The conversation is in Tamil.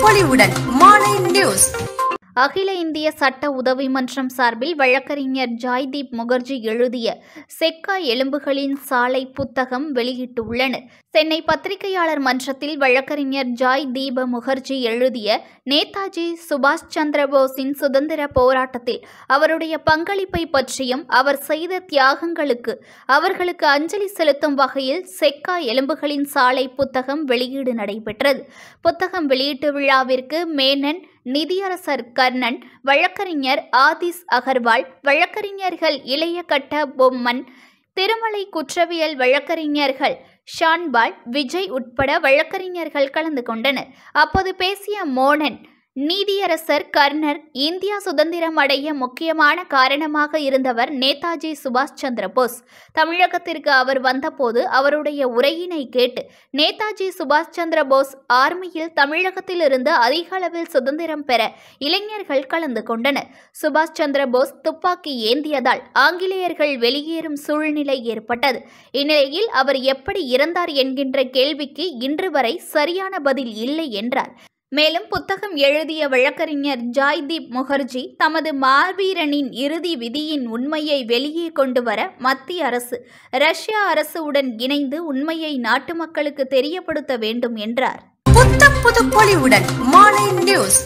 பொலிவுடன் மாலை நியூஸ். அகில இந்திய சட்ட உதவி மன்றம் சார்பில் வழக்கறிஞர் ஜாய்தீப் முகர்ஜி எழுதிய செக்கா எலும்புகளின் சாலை புத்தகம் வெளியிட்டுள்ளனர். சென்னை பத்திரிகையாளர் மன்றத்தில் வழக்கறிஞர் ஜாய்தீப் முகர்ஜி எழுதிய நேதாஜி சுபாஷ் சந்திர போஸின் சுதந்திர போராட்டத்தில் அவருடைய பங்களிப்பை பற்றியும் அவர் செய்த தியாகங்களுக்கு அவர்களுக்கு அஞ்சலி செலுத்தும் வகையில் செக்கா எலும்புகளின் சாலை புத்தகம் வெளியீடு நடைபெற்றது. புத்தகம் வெளியீட்டு விழாவிற்கு மேனன், நிதியரசர் கர்ணன், வழக்கறிஞர் ஆதிஸ் அகர்வால், வழக்கறிஞர்கள் இளைய கட்ட பொம்மன், திருமலை குற்றவியல் வழக்கறிஞர்கள் ஷான்பால், விஜய் உட்பட வழக்கறிஞர்கள் கலந்து கொண்டனர். அப்போது பேசிய மோனன், நீதியரசர் கர்ணர், இந்தியா சுதந்திரம் அடைய முக்கியமான காரணமாக இருந்தவர் நேதாஜி சுபாஷ் சந்திர போஸ். தமிழகத்திற்கு அவர் வந்தபோது அவருடைய உரையினை கேட்டு நேதாஜி சுபாஷ் சந்திர போஸ் ஆர்மியில் தமிழகத்தில் இருந்து அதிக அளவில் சுதந்திரம் பெற இளைஞர்கள் கலந்து கொண்டனர். சுபாஷ் சந்திர போஸ் துப்பாக்கி ஏந்தியதால் ஆங்கிலேயர்கள் வெளியேறும் சூழ்நிலை ஏற்பட்டது. இந்நிலையில் அவர் எப்படி இறந்தார் என்கின்ற கேள்விக்கு இன்று வரை சரியான பதில் இல்லை என்றார். மேலும் புத்தகம் எழுதிய வழக்கறிஞர் ஜாய்தீப் முகர்ஜி தமது மாவீரனின் இறுதி விதியின் உண்மையை வெளியே கொண்டு வர மத்திய அரசு ரஷ்யா அரசு உடன் இணைந்து உண்மையை நாட்டு மக்களுக்கு தெரியப்படுத்த வேண்டும் என்றார். புத்த புது பொலிவுடன் மாலை நியூஸ்.